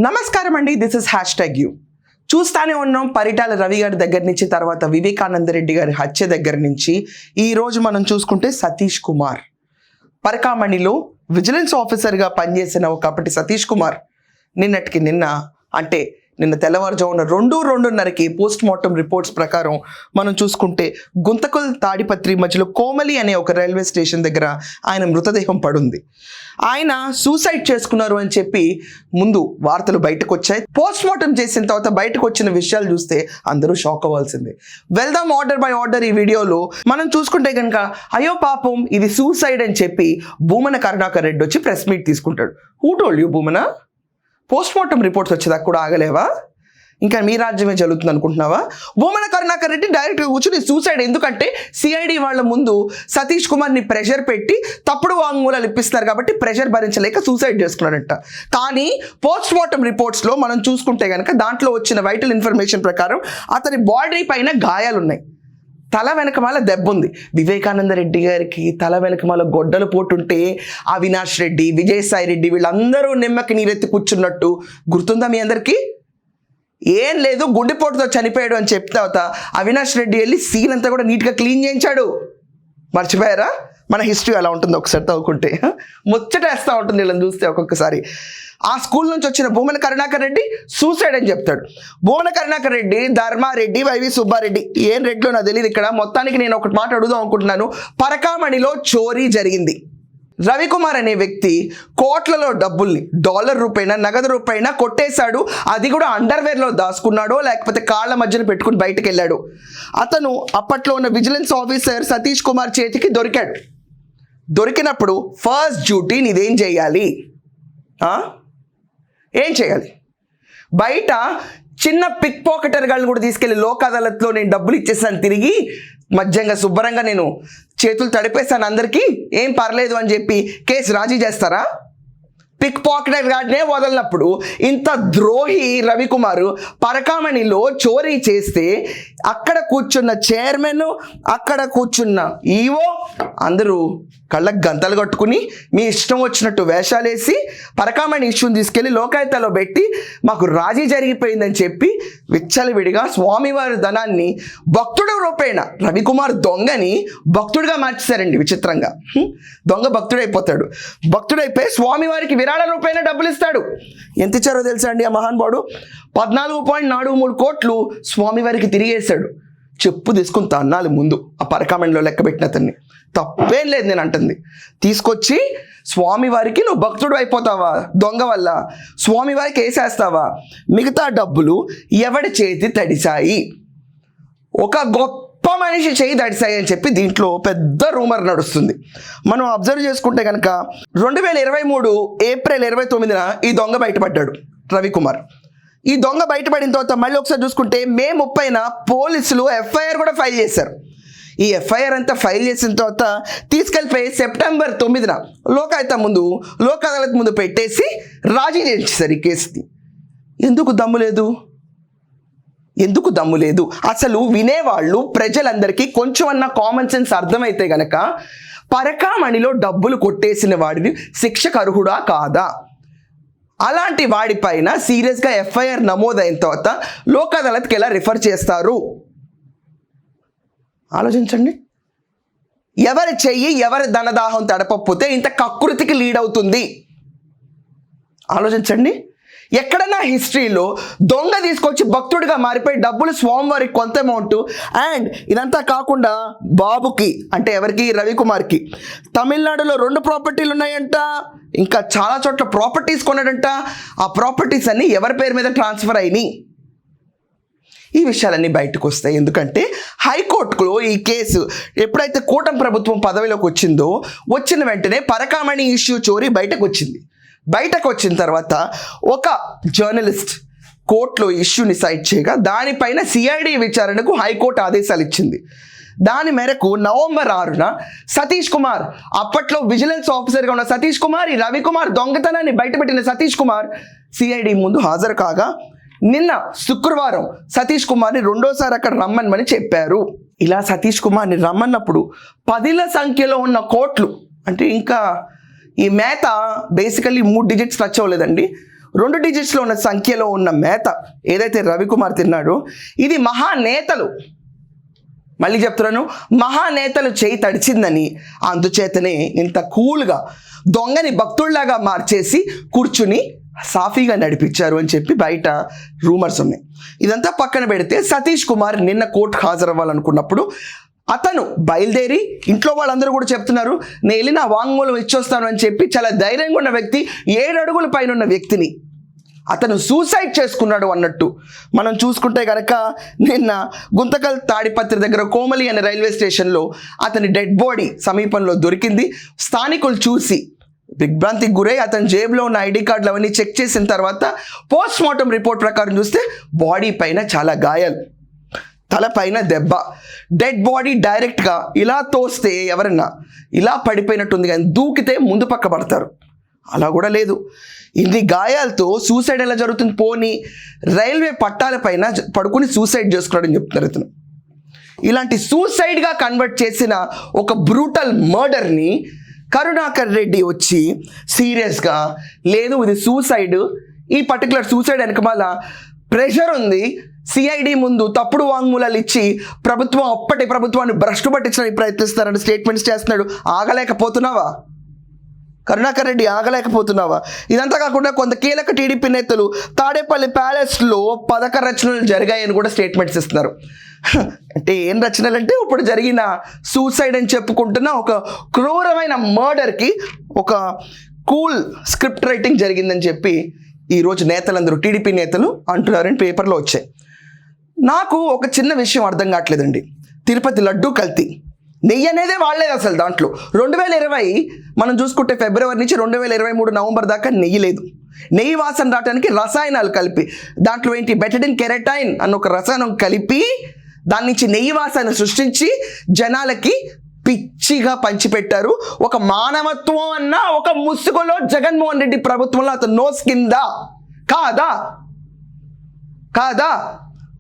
నమస్కారం అండి, this is #you. చూస్తానే ఉన్నాం పరిటాల రవి గారి దగ్గర నుంచి, తర్వాత వివేకానంద రెడ్డి గారి హత్య దగ్గర నుంచి ఈ రోజు మనం చూసుకుంటే సతీష్ కుమార్ పరకామణిలో విజిలెన్స్ ఆఫీసర్గా పనిచేసిన ఒకప్పటి సతీష్ కుమార్ నిన్నటికి నిన్న తెల్లవారుజామున 2:30కి పోస్ట్ మార్టం రిపోర్ట్స్ ప్రకారం మనం చూసుకుంటే గుంతకల్ తాడిపత్రి మధ్యలో కోమలి అనే ఒక రైల్వే స్టేషన్ దగ్గర ఆయన మృతదేహం పడుంది. ఆయన సూసైడ్ చేసుకున్నారు అని చెప్పి ముందు వార్తలు బయటకు వచ్చాయి. పోస్ట్ మార్టం చేసిన తర్వాత బయటకు వచ్చిన విషయాలు చూస్తే అందరూ షాక్ అవ్వాల్సిందే. వెళ్దాం ఆర్డర్ బై ఆర్డర్. ఈ వీడియోలో మనం చూసుకుంటే కనుక అయ్యో పాపం ఇది సూసైడ్ అని చెప్పి భూమన కరుణాకర్ రెడ్డి వచ్చి ప్రెస్ మీట్ తీసుకుంటాడు. Who told you Bhumana? Post mortem reports వచ్చేదాకా కూడా ఆగలేవా? ఇంకా మీ రాజ్యమే జరుగుతుంది అనుకుంటున్నావా? భూమన కరుణాకర్ రెడ్డి డైరెక్ట్గా కూర్చుని సూసైడ్ ఎందుకంటే సిఐడి వాళ్ళ ముందు సతీష్ కుమార్ని ప్రెషర్ పెట్టి తప్పుడు వాంగ్మూలాలు ఇప్పిస్తారు కాబట్టి ప్రెషర్ భరించలేక సూసైడ్ చేసుకున్నాడంట. కానీ పోస్ట్ మార్టం రిపోర్ట్స్లో మనం చూసుకుంటే కనుక దాంట్లో వచ్చిన వైటల్ ఇన్ఫర్మేషన్ ప్రకారం అతని బాడీ పైన గాయాలు ఉన్నాయి, తల వెనకమాల దెబ్బుంది. వివేకానంద రెడ్డి గారికి తల వెనకమాల గొడ్డలు పోటుంటే అవినాష్ రెడ్డి, విజయసాయి రెడ్డి వీళ్ళందరూ నిమ్మకి నీరెత్తి కూర్చున్నట్టు గుర్తుందా మీ అందరికీ? ఏం లేదు, గుండెపోటుతో చనిపోయాడు అని చెప్పిన తర్వాత అవినాష్ రెడ్డి వెళ్ళి సీన్ అంతా కూడా నీట్గా క్లీన్ చేయించాడు. మర్చిపోయారా? మన హిస్టరీ అలా ఉంటుంది, ఒకసారి తవ్వుకుంటే ముచ్చటేస్తూ ఉంటుంది వీళ్ళని చూస్తే ఒక్కొక్కసారి. ఆ స్కూల్ నుంచి వచ్చిన భూమన కరుణాకర్ రెడ్డి సూసైడ్ అని చెప్తాడు. భూమన కరుణాకర్ రెడ్డి, ధర్మారెడ్డి, వైవి సుబ్బారెడ్డి ఏం రెడ్లో నాకు తెలియదు. ఇక్కడ మొత్తానికి నేను ఒకటి మాట అడుగుదాం అనుకుంటున్నాను. పరకామణిలో చోరీ జరిగింది. రవికుమార్ అనే వ్యక్తి కోట్లలో డబ్బుల్ని డాలర్ రూపైనా నగదు రూపైనా కొట్టేశాడు. అది కూడా అండర్వేర్లో దాచుకున్నాడో లేకపోతే కాళ్ళ మధ్యన పెట్టుకుని బయటకు వెళ్ళాడు. అతను అప్పట్లో ఉన్న విజిలెన్స్ ఆఫీసర్ సతీష్ కుమార్ చేతికి దొరికాడు. దొరికినప్పుడు ఫస్ట్ డ్యూటీ నీదేం చేయాలి? ఏం చేయాలి? బయట చిన్న పిక్ పాకెటర్గాళ్ళని కూడా తీసుకెళ్ళి లోక్ అదాలత్లో నేను డబ్బులు ఇచ్చేసాను, తిరిగి మధ్యంగా శుభ్రంగా నేను చేతులు తడిపేస్తాను, అందరికీ ఏం పర్లేదు అని చెప్పి కేసు రాజీ చేస్తారా? పిక్ పాకెటర్ గాడినే వదలనప్పుడు ఇంత ద్రోహి రవికుమారు పరకామణిలో చోరీ చేస్తే అక్కడ కూర్చున్న చైర్మన్, అక్కడ కూర్చున్న ఈవో అందరూ కళ్ళకు గంతలు కట్టుకుని మీ ఇష్టం వచ్చినట్టు వేషాలేసి పరకామణి ఇష్యూని తీసుకెళ్ళి లోకాయుక్తలో పెట్టి మాకు రాజీ జరిగిపోయిందని చెప్పి విచ్చలవిడిగా స్వామివారి ధనాన్ని భక్తుడు రూపేణ రవికుమార్ దొంగని భక్తుడిగా మార్చేశారండి. విచిత్రంగా దొంగ భక్తుడైపోతాడు. భక్తుడైపోయి స్వామివారికి విరాళ రూపేణ డబ్బులు ఇస్తాడు. ఎంత ఇచ్చారో తెలుసా అండి ఆ మహానుభావుడు? 14.43 కోట్లు స్వామివారికి తిరిగేశాడు. చెప్పు తీసుకుని తన్నాలి ముందు ఆ పరకామణిలో లెక్క పెట్టిన అతన్ని. తప్పేం లేదు నేను అంటుంది. తీసుకొచ్చి స్వామివారికి నువ్వు భక్తుడు అయిపోతావా దొంగ వల్ల? స్వామివారికి వేసేస్తావా? మిగతా డబ్బులు ఎవడి చేతి తడిసాయి? ఒక గొప్ప మనిషి చేయి తడిసాయి అని చెప్పి దీంట్లో పెద్ద రూమర్ నడుస్తుంది. మనం అబ్జర్వ్ చేసుకుంటే కనుక 2023 ఏప్రిల్ 29న ఈ దొంగ బయటపడ్డాడు రవికుమార్. ఈ దొంగ బయటపడిన తర్వాత మళ్ళీ ఒకసారి చూసుకుంటే మే 30న పోలీసులు ఎఫ్ఐఆర్ కూడా ఫైల్ చేశారు. ఈ ఎఫ్ఐఆర్ అంతా ఫైల్ చేసిన తర్వాత తీసుకెళ్ళిపోయి సెప్టెంబర్ 9న లోక్ అదాలత్ ముందు పెట్టేసి రాజీ చేసేసారు ఈ కేసుని. ఎందుకు దమ్ము లేదు? అసలు వినేవాళ్ళు ప్రజలందరికీ కొంచెం అన్న కామన్ సెన్స్ అర్థమైతే గనక పరకామణిలో డబ్బులు కొట్టేసిన వాడిని శిక్షకు అర్హుడా కాదా? అలాంటి వాడిపైన సీరియస్గా ఎఫ్ఐఆర్ నమోదైన తర్వాత లోక్ అదాలత్కి ఎలా రిఫర్ చేస్తారు? ఆలోచించండి. ఎవరి చెయ్యి ఎవరి ధనదాహం తడపకపోతే ఇంత కకృతికి లీడ్ అవుతుంది? ఆలోచించండి. ఎక్కడన్నా హిస్టరీలో దొంగ తీసుకొచ్చి భక్తుడిగా మారిపోయి డబ్బులు స్వామివారికి కొంత అమౌంట్, అండ్ ఇదంతా కాకుండా బాబుకి అంటే ఎవరికి? రవికుమార్కి తమిళనాడులో 2 ప్రాపర్టీలు ఉన్నాయంట, ఇంకా చాలా చోట్ల ప్రాపర్టీస్ కొన్నాడంట. ఆ ప్రాపర్టీస్ అన్నీ ఎవరి పేరు మీద ట్రాన్స్ఫర్ అయినాయి? ఈ విషయాలన్నీ బయటకు వస్తాయి. ఎందుకంటే హైకోర్టులో ఈ కేసు ఎప్పుడైతే కూటమి ప్రభుత్వం పదవిలోకి వచ్చిన వెంటనే పరకామణి ఇష్యూ చోరీ బయటకు వచ్చిన తర్వాత ఒక జర్నలిస్ట్ కోర్టులో ఇష్యూని సైట్ చేయగా దానిపైన సిఐడి విచారణకు హైకోర్టు ఆదేశాలు ఇచ్చింది. దాని మేరకు నవంబర్ 6న సతీష్ కుమార్, అప్పట్లో విజిలెన్స్ ఆఫీసర్గా ఉన్న సతీష్ కుమార్, ఈ రవికుమార్ దొంగతనాన్ని బయటపెట్టిన సతీష్ కుమార్ సిఐడి ముందు హాజరు కాగా నిన్న శుక్రవారం సతీష్ కుమార్ని రెండోసారి అక్కడ రమ్మని చెప్పారు. ఇలా సతీష్ కుమార్ని రమ్మన్నప్పుడు 10ల సంఖ్యలో ఉన్న కోట్లు, అంటే ఇంకా ఈ మేత బేసికల్లీ 3 డిజిట్స్ టచ్ అవ్వలేదండి, 2 డిజిట్స్లో ఉన్న సంఖ్యలో ఉన్న మేత ఏదైతే రవికుమార్ తిన్నాడో ఇది మహానేతలు, మళ్ళీ చెప్తున్నాను, మహానేతలు చేయి తడిచిందని అందుచేతనే ఇంత కూల్గా దొంగని భక్తుల్లాగా మార్చేసి కూర్చుని సాఫీగా నడిపించారు అని చెప్పి బయట రూమర్స్ ఉన్నాయి. ఇదంతా పక్కన పెడితే సతీష్ కుమార్ నిన్న కోర్టుకు హాజరవ్వాలనుకున్నప్పుడు అతను బయలుదేరి, ఇంట్లో వాళ్ళందరూ కూడా చెప్తున్నారు నేను వెళ్ళి నా వాంగ్మూలం ఇచ్చొస్తాను అని చెప్పి చాలా ధైర్యంగా ఉన్న వ్యక్తి, 7 అడుగుల పైన ఉన్న వ్యక్తిని అతను సూసైడ్ చేసుకున్నాడు అన్నట్టు మనం చూసుకుంటే కనుక నిన్న గుంతకల్ తాడిపత్రి దగ్గర కోమలి అనే రైల్వే స్టేషన్లో అతని డెడ్ బాడీ సమీపంలో దొరికింది. స్థానికులు చూసి దిగ్భ్రాంతికి గురై అతని జేబులో ఉన్న ఐడి కార్డులు అవన్నీ చెక్ చేసిన తర్వాత పోస్ట్ మార్టం రిపోర్ట్ ప్రకారం చూస్తే బాడీ పైన చాలా గాయాలు, తలపైన దెబ్బ, డెడ్ బాడీ డైరెక్ట్గా ఇలా తోస్తే ఎవరన్నా ఇలా పడిపోయినట్టుంది కానీ దూకితే ముందు పక్క పడతారు, అలా కూడా లేదు. ఇన్ని గాయాలతో సూసైడ్ ఎలా జరుగుతుంది? పోనీ రైల్వే పట్టాలపైన పడుకుని సూసైడ్ చేసుకున్నాడని చెప్తున్నారు ఇతను. ఇలాంటి సూసైడ్గా కన్వర్ట్ చేసిన ఒక బ్రూటల్ మర్డర్ని కరుణాకర్ రెడ్డి వచ్చి సీరియస్గా లేదు ఇది సూసైడ్, ఈ పర్టికులర్ సూసైడ్ వెనకమాల ప్రెషర్ ఉంది, సిఐడి ముందు తప్పుడు వాంగ్మూలాలు ఇచ్చి అప్పటి ప్రభుత్వాన్ని భ్రష్టు పట్టించడానికి ప్రయత్నిస్తారని స్టేట్మెంట్స్ చేస్తున్నాడు. ఆగలేకపోతున్నావా కరుణాకర్ రెడ్డి, ఆగలేకపోతున్నావా? ఇదంతా కాకుండా కొంత కీలక టీడీపీ నేతలు తాడేపల్లి ప్యాలెస్లో 11 రచనలు జరిగాయని కూడా స్టేట్మెంట్స్ ఇస్తున్నారు. అంటే ఏం రచనలు అంటే ఇప్పుడు జరిగిన సూసైడ్ అని చెప్పుకుంటున్న ఒక క్రూరమైన మర్డర్కి ఒక కూల్ స్క్రిప్ట్ రైటింగ్ జరిగిందని చెప్పి ఈరోజు నేతలందరూ టీడీపీ నేతలు అంటున్నారని పేపర్లో వచ్చాయి. నాకు ఒక చిన్న విషయం అర్థం కావట్లేదండి. తిరుపతి లడ్డూ కల్తీ, నెయ్యి అనేదే వాడలేదు అసలు. దాంట్లో 2020 మనం చూసుకుంటే ఫిబ్రవరి నుంచి 2023 నవంబర్ దాకా నెయ్యి లేదు. నెయ్యి వాసన రావడానికి రసాయనాలు కలిపి, దాంట్లో ఏంటి బెటడిన్ కెరటైన్ అన్న ఒక రసాయనం కలిపి దాని నుంచి నెయ్యి వాసన సృష్టించి జనాలకి పిచ్చిగా పంచిపెట్టారు. ఒక మానవత్వం అన్న ఒక ముసుగులో జగన్మోహన్ రెడ్డి ప్రభుత్వంలో అతను నోస్ కింద కాదా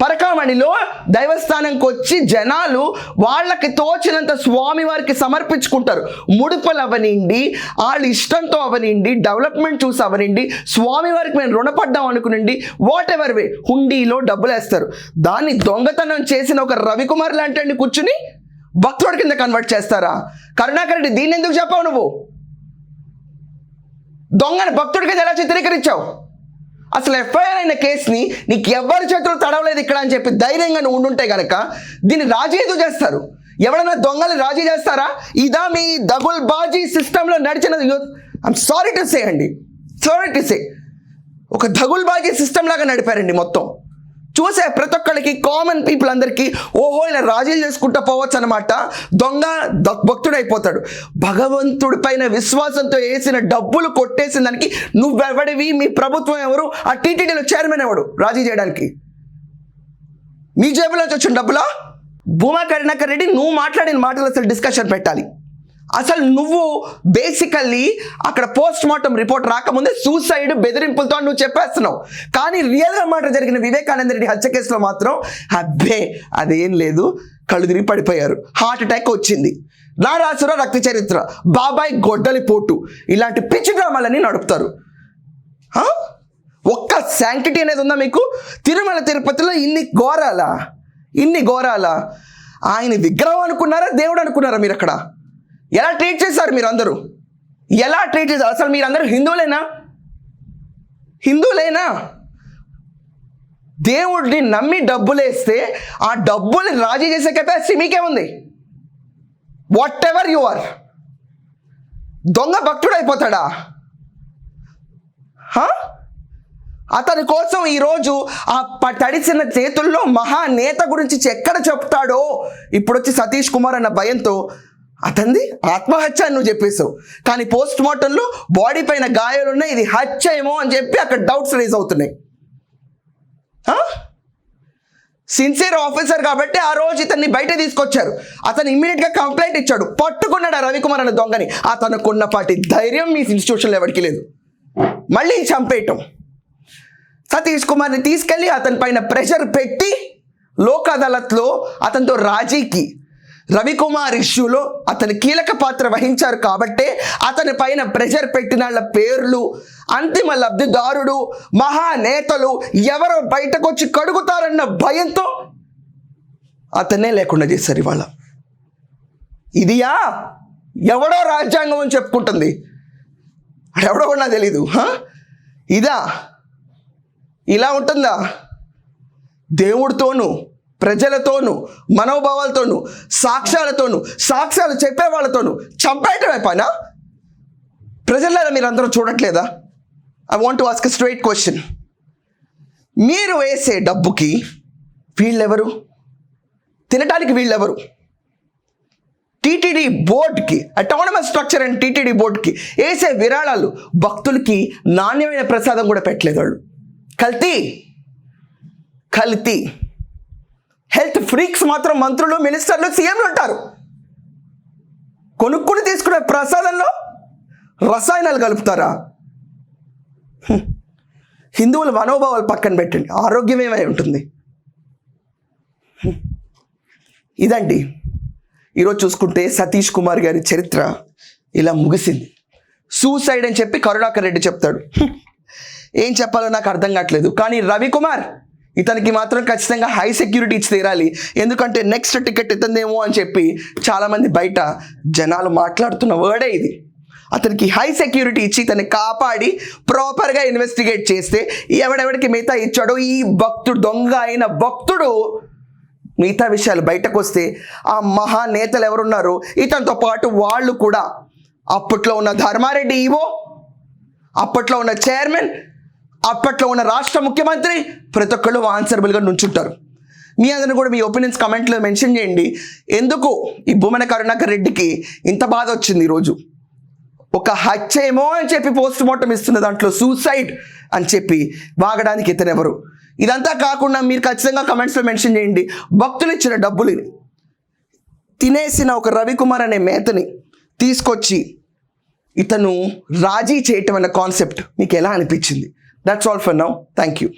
పరకామణిలో దైవస్థానంకి వచ్చి జనాలు వాళ్ళకి తోచినంత స్వామివారికి సమర్పించుకుంటారు. ముడుపులు అవనిండి, వాళ్ళ ఇష్టంతో అవనిండి, డెవలప్మెంట్ చూసి అవనిండి, స్వామివారికి మేము రుణపడ్డాం అనుకునండి, వాట్ ఎవర్ వే హుండీలో డబ్బులు వేస్తారు. దాన్ని దొంగతనం చేసిన ఒక రవికుమార్ లాంటి కూర్చుని భక్తుడి కింద కన్వర్ట్ చేస్తారా? కరుణాకర్ రెడ్డి, దీన్ని ఎందుకు చెప్పావు? నువ్వు దొంగని భక్తుడి కింద ఎలా చిత్రీకరించావు? అసలు ఎఫ్ఐఆర్ అయిన కేసుని నీకు ఎవరి చేతులు తడవలేదు ఇక్కడ అని చెప్పి ధైర్యంగా నువ్వు ఉండుంటే కనుక దీన్ని రాజీ ఎందుకు చేస్తారు? ఎవరైనా దొంగలు రాజీ చేస్తారా? ఇదా మీ దగుల్ బాజీ సిస్టంలో నడిచినది? ఐఎమ్ సారీ టు సే అండి, సారీ టు సే, ఒక దగుల్ బాజీ సిస్టమ్ లాగా నడిపారండి మొత్తం. చూసే ప్రతి ఒక్కళ్ళకి, కామన్ పీపుల్ అందరికీ ఓహో ఇలా రాజీలు చేసుకుంటూ పోవచ్చు అనమాట. దొంగ భక్తుడు అయిపోతాడు. భగవంతుడి పైన విశ్వాసంతో వేసిన డబ్బులు కొట్టేసిన దానికి నువ్వెవడివి, మీ ప్రభుత్వం ఎవరు, ఆ టీటీడీలో చైర్మన్ ఎవడు రాజీ చేయడానికి? మీ జేబులోంచి వచ్చిన డబ్బులా? భూమా కరుణాకర్ రెడ్డి, నువ్వు మాట్లాడిన మాటలు అసలు డిస్కషన్ పెట్టాలి. అసలు నువ్వు బేసికల్లీ అక్కడ పోస్ట్ మార్టం రిపోర్ట్ రాకముందే సూసైడ్ బెదిరింపులతో నువ్వు చెప్పేస్తున్నావు. కానీ రియల్గా మాట జరిగిన వివేకానంద రెడ్డి హత్య కేసులో మాత్రం అబ్బే అదేం లేదు, కళ్ళు తిరిగి పడిపోయారు, హార్ట్ అటాక్ వచ్చింది, నారాసుర రక్త చరిత్ర, బాబాయ్ గొడ్డలి పోటు, ఇలాంటి పిచ్చి డ్రామాలన్నీ నడుపుతారు. ఒక్క శాంక్టిటీ అనేది ఉందా మీకు? తిరుమల తిరుపతిలో ఇన్ని ఘోరాలా? ఆయన విగ్రహం అనుకున్నారా, దేవుడు అనుకున్నారా? మీరు అక్కడ ఎలా ట్రీట్ చేశారు? మీరు అందరూ ఎలా ట్రీట్ చేశారు? అసలు మీరందరూ హిందువులేనా? దేవుడిని నమ్మి డబ్బులేస్తే ఆ డబ్బుని రాజీ చేసే కెపాసిటీ మీకేముంది? వాట్ ఎవర్ యు ఆర్, దొంగ భక్తుడు అయిపోతాడా? అతని కోసం ఈరోజు ఆ తడిసిన చేతుల్లో మహానేత గురించి ఎక్కడ చెప్తాడో ఇప్పుడు వచ్చి సతీష్ కుమార్ అన్న భయంతో అతనిది ఆత్మహత్య అని నువ్వు చెప్పేశావు. కానీ పోస్ట్ మార్టంలో బాడీ పైన గాయాలు ఉన్నాయి, ఇది హత్య ఏమో అని చెప్పి అక్కడ డౌట్స్ రేజ్ అవుతున్నాయి. సిన్సియర్ ఆఫీసర్ కాబట్టి ఆ రోజు ఇతన్ని బయట తీసుకొచ్చారు. అతను ఇమ్మీడియట్గా కంప్లైంట్ ఇచ్చాడు, పట్టుకున్నాడు ఆ రవికుమార్ అనే దొంగని. అతనుకున్నపాటి ధైర్యం మీ ఇన్స్టిట్యూషన్లో ఎవరికి లేదు. మళ్ళీ చంపేయటం, సతీష్ కుమార్ని తీసుకెళ్ళి అతని పైన ప్రెషర్ పెట్టి లోక్ అదాలత్లో అతనితో రాజీకి, రవికుమార్ ఇష్యూలో అతని కీలక పాత్ర వహించారు కాబట్టే అతని పైన ప్రెషర్ పెట్టిన వాళ్ళ పేర్లు అంతిమ లబ్ధిదారుడు మహానేతలు ఎవరో బయటకు వచ్చి కడుగుతారన్న భయంతో అతన్నే లేకుండా చేశారు ఇవాళ. ఇదియా ఎవడో రాజ్యాంగం అని చెప్పుకుంటుంది, ఎవడో కూడా నాకు తెలీదు. ఇదా ఇలా ఉంటుందా? దేవుడితోనూ ప్రజలతోనూ మనోభావాలతోనూ సాక్ష్యాలు చెప్పే వాళ్ళతోనూ చంపేయటమే పనా? ప్రజలారా మీరు అందరూ చూడట్లేదా? I want to ask a straight question. మీరు వేసే డబ్బుకి వీళ్ళెవరు? తినటానికి వీళ్ళెవరు? టీటీడీ బోర్డుకి, అటానమస్ స్ట్రక్చర్ అండ్ టీటీడీ బోర్డుకి వేసే విరాళాలు భక్తులకి నాణ్యమైన ప్రసాదం కూడా పెట్టలేదు వాళ్ళు. కల్తీ. హెల్త్ ఫ్రీక్స్ మాత్రం మంత్రులు, మినిస్టర్లు, సీఎంలు ఉంటారు. కొనుక్కుని తీసుకునే ప్రసాదంలో రసాయనాలు కలుపుతారా? హిందువుల మనోభావాలు పక్కన పెట్టండి, ఆరోగ్యం ఏమై ఉంటుంది? ఇదండి ఈరోజు చూసుకుంటే సతీష్ కుమార్ గారి చరిత్ర ఇలా ముగిసింది. సూసైడ్ అని చెప్పి కరుణాకర్ రెడ్డి చెప్తాడు. ఏం చెప్పాలో నాకు అర్థం కావట్లేదు. కానీ రవికుమార్ ఇతనికి మాత్రం ఖచ్చితంగా హై సెక్యూరిటీ ఇచ్చి తీరాలి. ఎందుకంటే నెక్స్ట్ టికెట్ ఇతందేమో అని చెప్పి చాలామంది బయట జనాలు మాట్లాడుతున్న వర్డే ఇది. అతనికి హై సెక్యూరిటీ ఇచ్చి ఇతన్ని కాపాడి ప్రాపర్గా ఇన్వెస్టిగేట్ చేస్తే ఎవడెవడికి మిగతా ఇచ్చాడో ఈ భక్తుడు, దొంగ అయిన భక్తుడు మిగతా విషయాలు బయటకు వస్తే ఆ మహానేతలు ఎవరున్నారో ఇతనితో పాటు వాళ్ళు కూడా, అప్పట్లో ఉన్న ధర్మారెడ్డి ఈవో, అప్పట్లో ఉన్న చైర్మన్, అప్పట్లో ఉన్న రాష్ట్ర ముఖ్యమంత్రి, ప్రతి ఒక్కళ్ళు ఆన్సరబుల్గా నుంచుంటారు. మీ అందరిని కూడా మీ ఒపీనియన్స్ కమెంట్లో మెన్షన్ చేయండి. ఎందుకు ఈ భూమన కరుణాకర్ రెడ్డికి ఇంత బాధ వచ్చింది ఈరోజు? ఒక హత్య ఏమో అని చెప్పి పోస్ట్ మార్టం ఇస్తున్న దాంట్లో సూసైడ్ అని చెప్పి వాగడానికి ఇతనెవరు? ఇదంతా కాకుండా మీరు ఖచ్చితంగా కమెంట్స్లో మెన్షన్ చేయండి. భక్తులు ఇచ్చిన డబ్బులు తినేసిన ఒక రవికుమార్ అనే మేతని తీసుకొచ్చి ఇతను రాజీ చేయటం అన్న కాన్సెప్ట్ మీకు ఎలా అనిపించింది? That's all for now. Thank you.